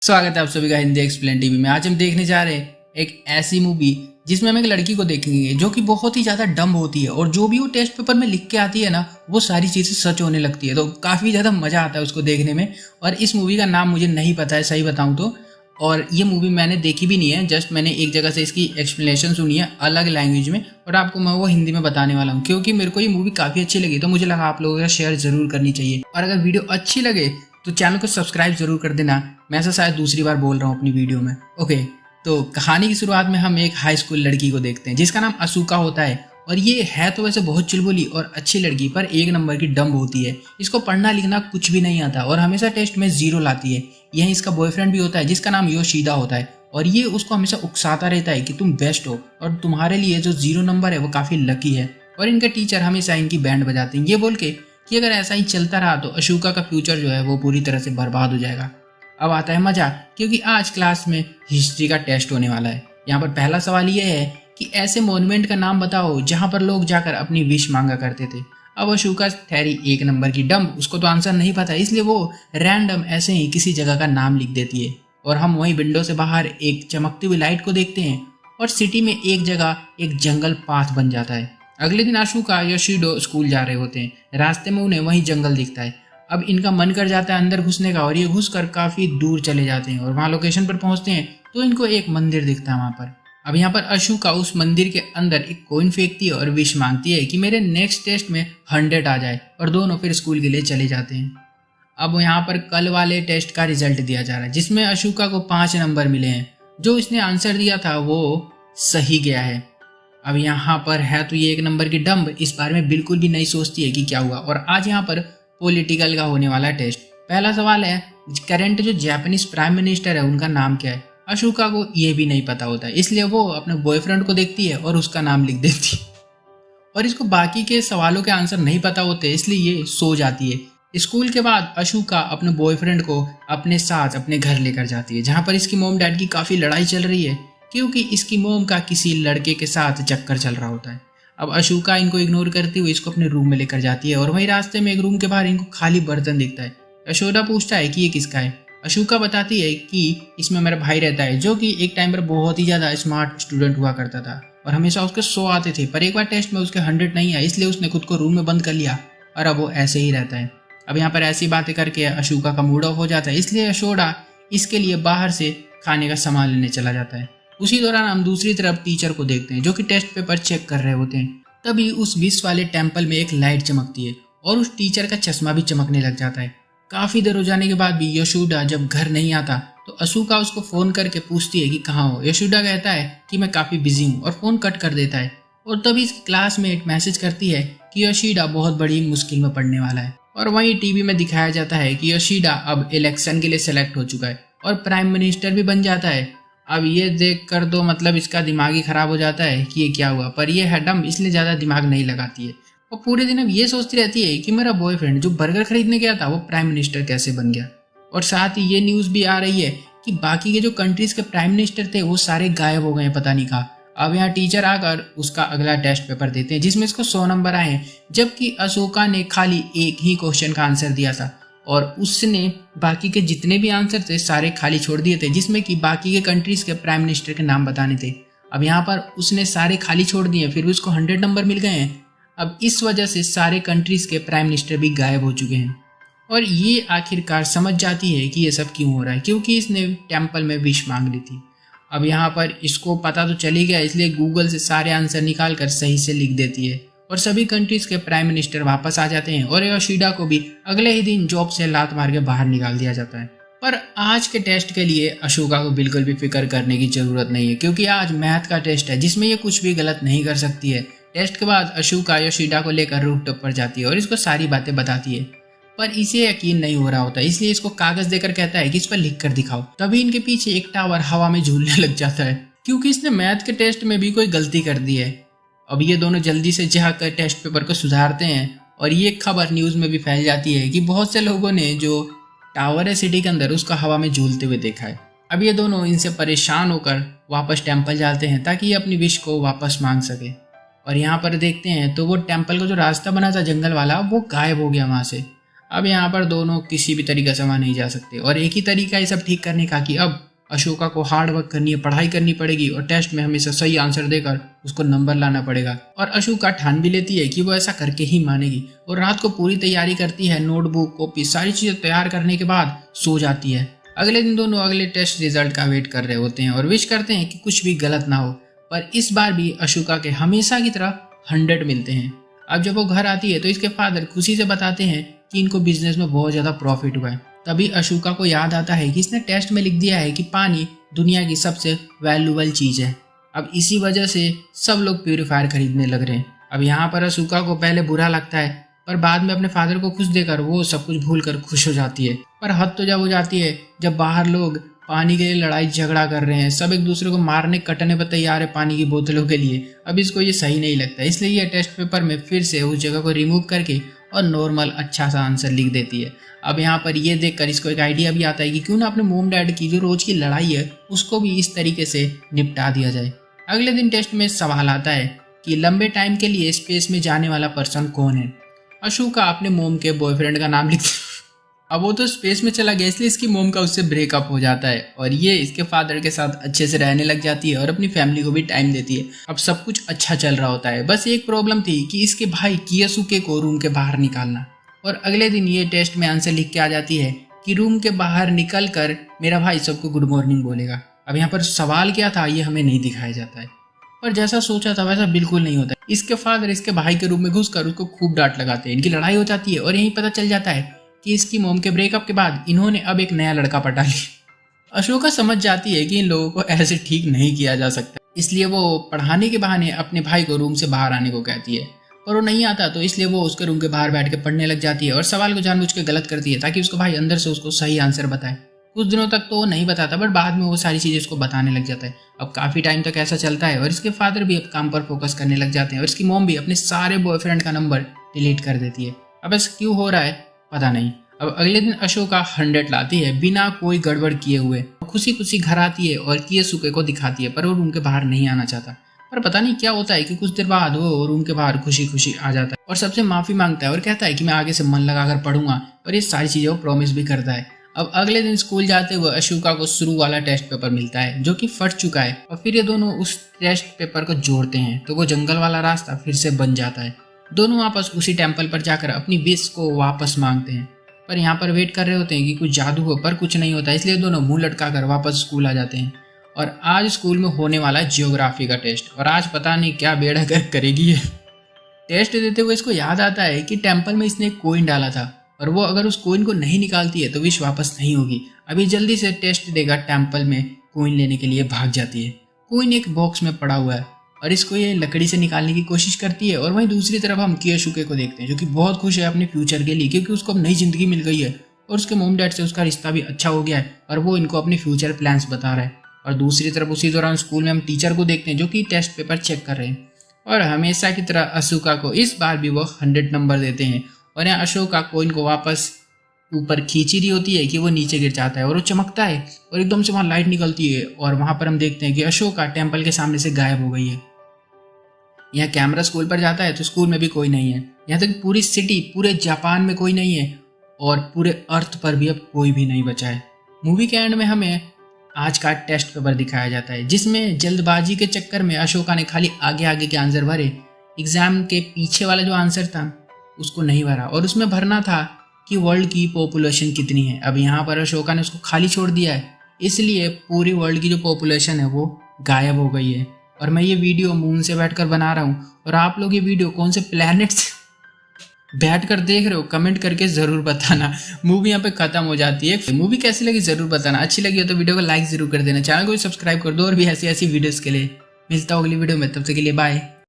स्वागत है आप सभी का हिंदी एक्सप्लेन टीवी में। आज हम देखने जा रहे हैं एक ऐसी मूवी जिसमें हम एक लड़की को देखेंगे जो कि बहुत ही ज़्यादा डम होती है और जो भी वो टेस्ट पेपर में लिख के आती है ना, वो सारी चीज़ें सच होने लगती है। तो काफ़ी ज़्यादा मज़ा आता है उसको देखने में। और इस मूवी का नाम मुझे नहीं पता है, सही बताऊँ तो। और ये मूवी मैंने देखी भी नहीं है, जस्ट मैंने एक जगह से इसकी एक्सप्लेनेशन सुनी है अलग लैंग्वेज में, और आपको मैं वो हिंदी में बताने वाला हूँ क्योंकि मेरे को ये मूवी काफ़ी अच्छी लगी। तो मुझे लगा आप लोगों का शेयर ज़रूर करनी चाहिए, और अगर वीडियो अच्छी लगे तो चैनल को सब्सक्राइब जरूर कर देना। मैं ऐसा शायद दूसरी बार बोल रहा हूँ अपनी वीडियो में। ओके, तो कहानी की शुरुआत में हम एक हाई स्कूल लड़की को देखते हैं जिसका नाम अशोका होता है। और ये है तो वैसे बहुत चुलबुली और अच्छी लड़की, पर एक नंबर की डम्ब होती है। इसको पढ़ना लिखना कुछ भी नहीं आता और हमेशा टेस्ट में 0 लाती है। यही इसका बॉयफ्रेंड भी होता है जिसका नाम योशिदा होता है, और ये उसको हमेशा उकसाता रहता है कि तुम बेस्ट हो और तुम्हारे लिए जो 0 नंबर है वो काफ़ी लकी है। और इनके टीचर हमेशा इनकी बैंड बजाते हैं ये बोल के कि अगर ऐसा ही चलता रहा तो अशोका का फ्यूचर जो है वो पूरी तरह से बर्बाद हो जाएगा। अब आता है मजा, क्योंकि आज क्लास में हिस्ट्री का टेस्ट होने वाला है। यहाँ पर पहला सवाल ये है कि ऐसे मॉन्यूमेंट का नाम बताओ जहाँ पर लोग जाकर अपनी विश मांगा करते थे। अब अशोका ठहरी 1 नंबर की डम्ब, उसको तो आंसर नहीं पता, इसलिए वो रैंडम ऐसे ही किसी जगह का नाम लिख देती है। और हम वहीं विंडो से बाहर एक चमकती हुई लाइट को देखते हैं और सिटी में एक जगह एक जंगल पाथ बन जाता है। अगले दिन अशोका योशिडो स्कूल जा रहे होते हैं। रास्ते में उन्हें वही जंगल दिखता है। अब इनका मन कर जाता है अंदर घुसने का, और ये घुसकर काफ़ी दूर चले जाते हैं। और वहाँ लोकेशन पर पहुँचते हैं तो इनको एक मंदिर दिखता है वहाँ पर। अब यहाँ पर अशोका उस मंदिर के अंदर एक कॉइन फेंकती है और विश मांगती है कि मेरे नेक्स्ट टेस्ट में 100 आ जाए, और दोनों फिर स्कूल के लिए चले जाते हैं। अब यहाँ पर कल वाले टेस्ट का रिजल्ट दिया जा रहा है जिसमें अशोका को 5 नंबर मिले हैं। जो इसने आंसर दिया था वो सही गया है। अब यहाँ पर है तो ये 1 नंबर की डम्ब इस बारे में बिल्कुल भी नहीं सोचती है कि क्या हुआ। और आज यहाँ पर पॉलिटिकल का होने वाला टेस्ट। पहला सवाल है, करंट जो जापानीज प्राइम मिनिस्टर है उनका नाम क्या है। अशोका को ये भी नहीं पता होता, इसलिए वो अपने बॉयफ्रेंड को देखती है और उसका नाम लिख देती है। और इसको बाकी के सवालों के आंसर नहीं पता होते, इसलिए ये सो जाती है। स्कूल के बाद अशोका अपने बॉयफ्रेंड को अपने साथ अपने घर लेकर जाती है, जहाँ पर इसकी मॉम डैड की काफ़ी लड़ाई चल रही है क्योंकि इसकी मोम का किसी लड़के के साथ चक्कर चल रहा होता है। अब अशोका इनको इग्नोर करती हुई इसको अपने रूम में लेकर जाती है, और वहीं रास्ते में एक रूम के बाहर इनको खाली बर्तन दिखता है। यशोदा पूछता है कि ये किसका है। अशोका बताती है कि इसमें मेरा भाई रहता है, जो कि एक टाइम पर बहुत ही ज़्यादा स्मार्ट स्टूडेंट हुआ करता था और हमेशा उसके 100 आते थे, पर एक बार टेस्ट में उसके 100 नहीं आए, इसलिए उसने खुद को रूम में बंद कर लिया और अब वो ऐसे ही रहता है। अब यहाँ पर ऐसी बातें करके अशोका का मूड ऑफ हो जाता है, इसलिए यशोदा इसके लिए बाहर से खाने का सामान लेने चला जाता है। उसी दौरान हम दूसरी तरफ टीचर को देखते हैं जो कि टेस्ट पेपर चेक कर रहे होते हैं। तभी उस विश वाले टेम्पल में एक लाइट चमकती है और उस टीचर का चश्मा भी चमकने लग जाता है। काफ़ी देर हो जाने के बाद भी यशोदा जब घर नहीं आता तो अशोका उसको फ़ोन करके पूछती है कि कहाँ हो। यशोदा कहता है कि मैं काफ़ी बिजी हूँ और फ़ोन कट कर देता है। और तभी इसकी क्लास में एक मैसेज करती है कि योशिदा बहुत बड़ी मुश्किल में पड़ने वाला है। और वहीं टीवी में दिखाया जाता है कि योशिदा अब इलेक्शन के लिए सेलेक्ट हो चुका है और प्राइम मिनिस्टर भी बन जाता है। अब ये देख कर तो मतलब इसका दिमाग ही खराब हो जाता है कि ये क्या हुआ, पर ये है डम, इसलिए ज़्यादा दिमाग नहीं लगाती है। और पूरे दिन अब ये सोचती रहती है कि मेरा बॉयफ्रेंड जो बर्गर खरीदने गया था वो प्राइम मिनिस्टर कैसे बन गया। और साथ ही ये न्यूज़ भी आ रही है कि बाकी के जो कंट्रीज के प्राइम मिनिस्टर थे वो सारे गायब हो गए, पता नहीं कहाँ। अब यहाँ टीचर आकर उसका अगला टेस्ट पेपर देते हैं जिसमें इसको 100 नंबर आए हैं, जबकि अशोका ने खाली एक ही क्वेश्चन का आंसर दिया था और उसने बाकी के जितने भी आंसर थे सारे खाली छोड़ दिए थे, जिसमें कि बाकी के कंट्रीज के प्राइम मिनिस्टर के नाम बताने थे। अब यहाँ पर उसने सारे खाली छोड़ दिए, फिर भी उसको 100 नंबर मिल गए हैं। अब इस वजह से सारे कंट्रीज के प्राइम मिनिस्टर भी गायब हो चुके हैं। और ये आखिरकार समझ जाती है कि ये सब क्यों हो रहा है, क्योंकि इसने टेम्पल में विश मांग ली थी। अब यहाँ पर इसको पता तो चल ही गया, इसलिए गूगल से सारे आंसर निकाल कर सही से लिख देती है और सभी कंट्रीज के प्राइम मिनिस्टर वापस आ जाते हैं। और योशिदा को भी अगले ही दिन जॉब से लात मार के बाहर निकाल दिया जाता है। पर आज के टेस्ट के लिए अशोका को बिल्कुल भी फिक्र करने की जरूरत नहीं है, क्योंकि आज मैथ का टेस्ट है जिसमें ये कुछ भी गलत नहीं कर सकती है। टेस्ट के बाद अशोका योशिदा को लेकर रूफटॉप पर जाती है और इसको सारी बातें बताती है, पर इसे यकीन नहीं हो रहा होता, इसलिए इसको कागज देकर कहता है कि इस पर लिख कर दिखाओ। तभी इनके पीछे एक टावर हवा में झूलने लग जाता है क्योंकि इसने मैथ के टेस्ट में भी कोई गलती कर दी है। अब ये दोनों जल्दी से जाकर टेस्ट पेपर को सुधारते हैं और ये खबर न्यूज़ में भी फैल जाती है कि बहुत से लोगों ने जो टावर है सिटी के अंदर उसका हवा में झूलते हुए देखा है। अब ये दोनों इनसे परेशान होकर वापस टेम्पल जाते हैं ताकि ये अपनी विश को वापस मांग सके। और यहाँ पर देखते हैं तो वो टेम्पल का जो रास्ता बना था जंगल वाला वो गायब हो गया वहाँ से। अब यहाँ पर दोनों किसी भी तरीके से वहाँ नहीं जा सकते और एक ही तरीका है सब ठीक करने का कि अब अशोका को हार्ड वर्क करनी है, पढ़ाई करनी पड़ेगी और टेस्ट में हमेशा सही आंसर देकर उसको नंबर लाना पड़ेगा। और अशोका ठान भी लेती है कि वो ऐसा करके ही मानेगी और रात को पूरी तैयारी करती है, नोटबुक कॉपी सारी चीजें तैयार करने के बाद सो जाती है। अगले दिन दोनों अगले टेस्ट रिजल्ट का वेट कर रहे होते हैं और विश करते हैं कि कुछ भी गलत ना हो, पर इस बार भी अशोका के हमेशा की तरह 100 मिलते हैं। अब जब वो घर आती है तो इसके फादर खुशी से बताते हैं कि इनको बिजनेस में बहुत ज्यादा प्रॉफिट हुआ है। तभी अशोका को याद आता है कि इसने टेस्ट में लिख दिया है कि पानी दुनिया की सबसे वैल्यूएबल चीज है। अब इसी वजह से सब लोग प्यूरीफायर खरीदने लग रहे हैं। अब यहाँ पर अशोका को पहले बुरा लगता है, पर बाद में अपने फादर को खुश देकर वो सब कुछ भूल कर खुश हो जाती है। पर हद तो जब हो जाती है जब बाहर लोग पानी के लिए लड़ाई झगड़ा कर रहे हैं, सब एक दूसरे को मारने कटने पर तैयार है पानी की बोतलों के लिए। अब इसको ये सही नहीं लगता, इसलिए ये टेस्ट पेपर में फिर से उस जगह को रिमूव करके और नॉर्मल अच्छा सा आंसर लिख देती है। अब यहाँ पर ये देखकर इसको एक आइडिया भी आता है कि क्यों ना अपने मोम डैड की जो रोज की लड़ाई है उसको भी इस तरीके से निपटा दिया जाए। अगले दिन टेस्ट में सवाल आता है कि लंबे टाइम के लिए स्पेस में जाने वाला पर्सन कौन है। अशोका अपने मोम के बॉयफ्रेंड का नाम लिखती। अब वो तो स्पेस में चला गया इसलिए इसकी मोम का उससे ब्रेकअप हो जाता है और ये इसके फादर के साथ अच्छे से रहने लग जाती है और अपनी फैमिली को भी टाइम देती है। अब सब कुछ अच्छा चल रहा होता है, बस एक प्रॉब्लम थी कि इसके भाई कियोसुके को रूम के बाहर निकालना। और अगले दिन ये टेस्ट में आंसर लिख के आ जाती है कि रूम के बाहर निकल कर मेरा भाई सबको गुड मॉर्निंग बोलेगा। अब यहाँ पर सवाल क्या था ये हमें नहीं दिखाया जाता है, पर जैसा सोचा था वैसा बिल्कुल नहीं होता। इसके फादर इसके भाई के रूम में घुसकर उसको खूब डांट लगाते हैं, इनकी लड़ाई हो जाती है और यही पता चल जाता है कि इसकी मोम के ब्रेकअप के बाद इन्होंने अब एक नया लड़का पटा लिया। अशोका समझ जाती है कि इन लोगों को ऐसे ठीक नहीं किया जा सकता, इसलिए वो पढ़ाने के बहाने अपने भाई को रूम से बाहर आने को कहती है, पर वो नहीं आता तो इसलिए वो उसके रूम के बाहर बैठ के पढ़ने लग जाती है और सवाल को जानबूझ के गलत करती है ताकि उसका भाई अंदर से उसको सही आंसर बताए। कुछ दिनों तक तो वो नहीं बताता, बट बाद में वो सारी चीजें उसको बताने लग जाता है। अब काफी टाइम तक ऐसा चलता है और इसके फादर भी अब काम पर फोकस करने लग जाते हैं और इसकी मॉम भी अपने सारे बॉयफ्रेंड का नंबर डिलीट कर देती है। अब ऐसा क्यों हो रहा है पता नहीं। अब अगले दिन अशोका 100 लाती है बिना कोई गड़बड़ किए हुए, खुशी खुशी घर आती है और कियोसुके को दिखाती है, पर वो रूम के बाहर नहीं आना चाहता। पर पता नहीं क्या होता है कि कुछ देर बाद वो रूम के बाहर खुशी खुशी आ जाता है और सबसे माफी मांगता है और कहता है कि मैं आगे से मन लगाकर पढ़ूंगा, और ये सारी चीजें वो प्रॉमिस भी करता है। अब अगले दिन स्कूल जाते हुए अशोका को शुरू वाला टेस्ट पेपर मिलता है जो कि फट चुका है और फिर ये दोनों उस टेस्ट पेपर को जोड़ते हैं तो वो जंगल वाला रास्ता फिर से बन जाता है। दोनों वापस उसी टेम्पल पर जाकर अपनी विश को वापस मांगते हैं, पर यहाँ पर वेट कर रहे होते हैं कि कुछ जादू हो, पर कुछ नहीं होता, इसलिए दोनों मुंह लटका कर वापस स्कूल आ जाते हैं। और आज स्कूल में होने वाला है जियोग्राफी का टेस्ट और आज पता नहीं क्या बेड़ा गर्क करेगी ये। टेस्ट देते हुए इसको याद आता है कि टेम्पल में इसने एक कॉइन डाला था और वो अगर उस कॉइन को नहीं निकालती है तो विश वापस नहीं होगी। अभी जल्दी से टेस्ट देगा टेम्पल में कॉइन लेने के लिए भाग जाती है। कॉइन एक बॉक्स में पड़ा हुआ है और इसको ये लकड़ी से निकालने की कोशिश करती है। और वहीं दूसरी तरफ हम कियोसुके को देखते हैं जो कि बहुत खुश है अपने फ्यूचर के लिए, क्योंकि उसको अब नई जिंदगी मिल गई है और उसके मॉम डैड से उसका रिश्ता भी अच्छा हो गया है और वो इनको अपने फ्यूचर प्लान्स बता रहा है। और दूसरी तरफ उसी दौरान स्कूल में हम टीचर को देखते हैं जो कि टेस्ट पेपर चेक कर रहे हैं और हमेशा की तरह अशोका को इस बार भी वो 100 नंबर देते हैं। और यहाँ अशोका कॉइन को वापस ऊपर खींची रही होती है कि वो नीचे गिर जाता है और वो चमकता है और एकदम से वहाँ लाइट निकलती है और वहाँ पर हम देखते हैं कि अशोका टेम्पल के सामने से गायब हो गई है। यहाँ कैमरा स्कूल पर जाता है तो स्कूल में भी कोई नहीं है। यहाँ तक पूरी सिटी पूरे जापान में कोई नहीं है और पूरे अर्थ पर भी अब कोई भी नहीं बचा है। मूवी के एंड में हमें आज का टेस्ट पेपर दिखाया जाता है जिसमें जल्दबाजी के चक्कर में अशोका ने खाली आगे आगे के आंसर भरे, एग्जाम के पीछे वाला जो आंसर था उसको नहीं भरा और उसमें भरना था कि वर्ल्ड की पॉपुलेशन कितनी है। अब यहाँ पर अशोका ने उसको खाली छोड़ दिया है, इसलिए पूरी वर्ल्ड की जो पॉपुलेशन है वो गायब हो गई है। और मैं ये वीडियो मून से बैठकर बना रहा हूँ और आप लोग ये वीडियो कौन से प्लैनेट से बैठ कर देख रहे हो कमेंट करके जरूर बताना। मूवी यहाँ पे खत्म हो जाती है। मूवी कैसी लगी जरूर बताना, अच्छी लगी हो तो वीडियो को लाइक जरूर कर देना, चैनल को भी सब्सक्राइब कर दो और भी ऐसी ऐसी वीडियोस के लिए। मिलता हूँ अगली वीडियो में, तब तक के लिए बाय।